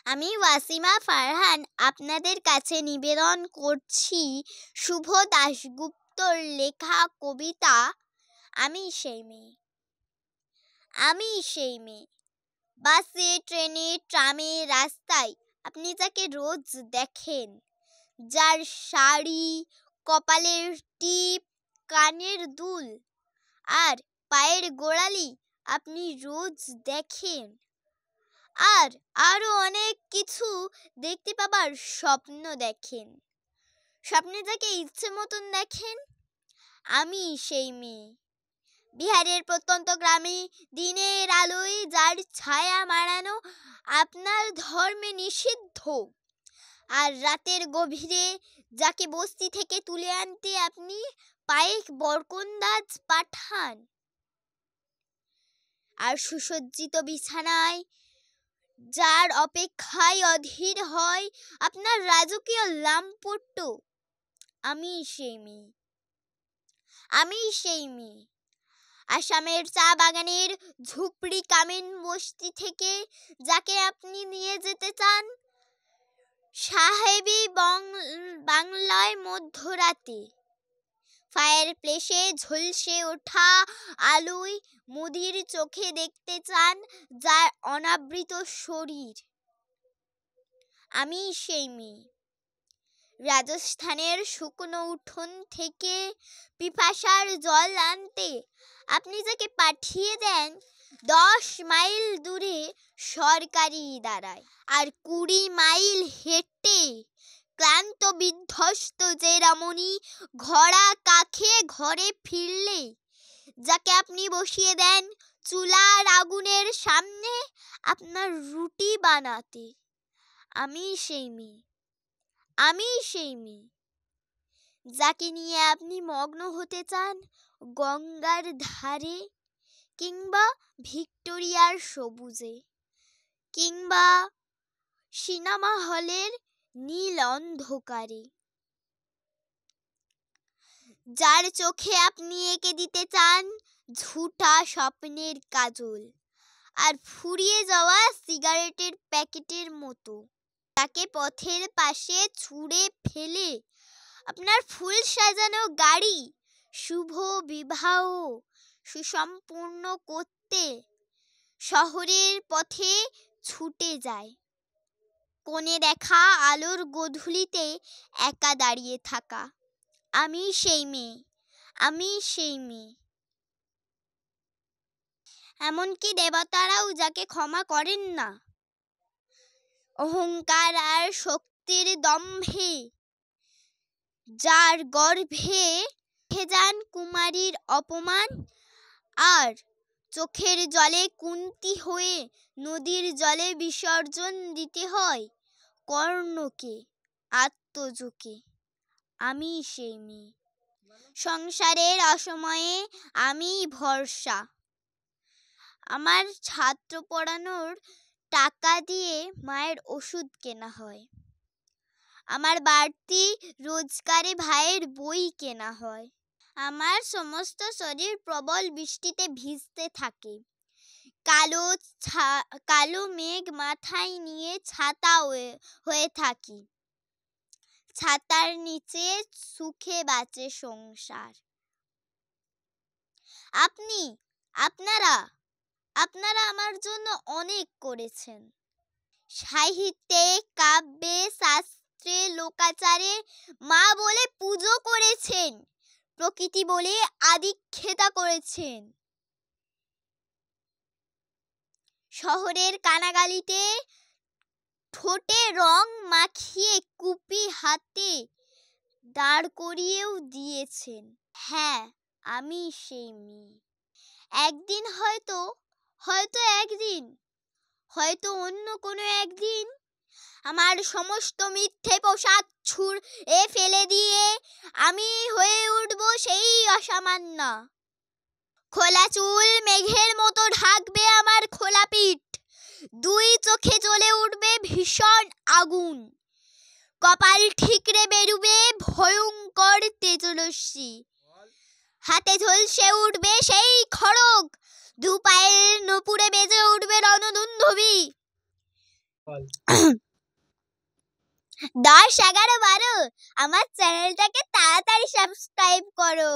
আমি ওয়াসিমা ফারহান আপনাদের কাছে নিবেদন করছি শুভ দাশগুপ্তর লেখা কবিতা আমি সেই মেয়ে। আমি সেই মেয়ে, বাসে, ট্রেনে, ট্রামে, রাস্তায় আপনি যাকে রোজ দেখেন, যার শাড়ি, কপালের টিপ, কানের দুল আর পায়ের গোড়ালি আপনি রোজ দেখেন, আর আরো অনেক কিছু দেখতে পাবার স্বপ্ন দেখেন। স্বপ্নে যাকে ইচ্ছে মতন দেখেন, আমি সেই মেয়ে। বিহারের প্রত্যন্ত গ্রামে দিনের আলোয় যার ছায়া মাড়ানো আপনার ধর্মে নিষিদ্ধ, আর রাতের গভীরে যাকে বস্তি থেকে তুলে আনতে আপনি পায়ে বরকন্দাজ পাঠান, আর সুসজ্জিত বিছানায় যার অপেক্ষায় অধীর হয় আপনার রাজকীয় লামপট্ট, আমি সেই মেয়ে। আমি সেই মেয়ে। আসামের চা বাগানের ঝুপড়ি কামিন বস্তি থেকে যাকে আপনি নিয়ে যেতে চান সাহেবী বাংলায় মধ্যরাতে, ফায়ার প্লেসে ঝলসে ওঠা আলোয় মুদির চোখে দেখতে চান যার অনাবৃত শরীর, আমি সেই মেয়ে। রাজস্থানের শুকনো উঠোন থেকে পিপাসার জল আনতে আপনি যাকে পাঠিয়ে দেন 10 মাইল দূরে সরকারি দাঁড়ায়, আর 20 মাইল হেঁটে ক্লান্ত বিধ্বস্ত যে রমণী ঘোড়া কাখে ঘরে ফিরলে যাকে আপনি বসিয়ে দেন চুলার আগুনের সামনে আপনার রুটি বানাতে, আমি সেই মেয়ে। আমি সেই মেয়ে। যাকে নিয়ে আপনি মগ্ন হতে চান গঙ্গার ধারে, কিংবা ভিক্টোরিয়ার সবুজে, কিংবা সিনেমা হলের নীল অন্ধকারে, যার চোখে আপনি এঁকে দিতে চান ঝুটা স্বপ্নের কাজল আর ফুরিয়ে যাওয়া সিগারেটের প্যাকেটের মতো, তাকে পথের পাশে ছুঁড়ে ফেলে আপনার ফুল সাজানো গাড়ি শুভ বিবাহ সুসম্পূর্ণ করতে শহরের পথে ছুটে যায়। কোণে দেখা আলোর গোধূলিতে একা দাঁড়িয়ে থাকা, আমি সেই মেয়ে। আমি সেই মেয়ে। এমনকি দেবতারাও যাকে ক্ষমা করেন না, অহংকার আর শক্তির দম্ভে যার গর্ভে যান কুমারীর অপমান, আর চোখের জলে কুন্তী হয়ে নদীর জলে বিসর্জন দিতে হয় কর্ণকে, আত্মজকে, আমি সেই মেয়ে। সংসারের অসময়ে আমি ভরসা, আমার ছাত্র পড়ানোর টাকা দিয়ে মায়ের ওষুধ কেনা হয়, আমার বাড়তি রোজগারে ভাইয়ের বই কেনা হয়, আমার সমস্ত শরীর প্রবল বৃষ্টিতে ভিজতে থাকে, কালো মেঘ মাথায় নিয়ে ছাতা হয়ে থাকি, ছাতার নিচে সুখে বাঁচে সংসার। আপনারা আমার জন্য অনেক করেছেন। সাহিত্যে, কাব্যে, শাস্ত্রে, লোকাচারে মা বলে পুজো করেছেন, প্রকৃতি বলে আদিক্ষেতা করেছেন। শহরের কানাগালিতে ঠোঁটে রং মাখিয়ে কুপি হাতে দাঁড় করিয়েও দিয়েছেন। হ্যাঁ, আমি সেই মেয়ে। একদিন হয়তো অন্য কোনো একদিন আমার সমস্ত মিথ্যে পোশাক ছুঁড়ে ফেলে দিয়ে আমি হয়ে উঠব সেই অসামান্য। খোলা চুল মেঘের মতো ঢাকবে আমার খোলা পিঠ, 2 চোখে জ্বলে উঠবে ভীষণ আগুন, কপাল ঠিকরে বেরুবে ভয়ঙ্কর তেজরশ্মি, হাতে ঝলসে উঠবে সেই খড়গ, 2 পায়ের নপুরে বেজে উঠবে রণদুন্দুভি। 10, 11, 12 আমার চ্যানেলটাকে তাড়াতাড়ি সাবস্ক্রাইব করো।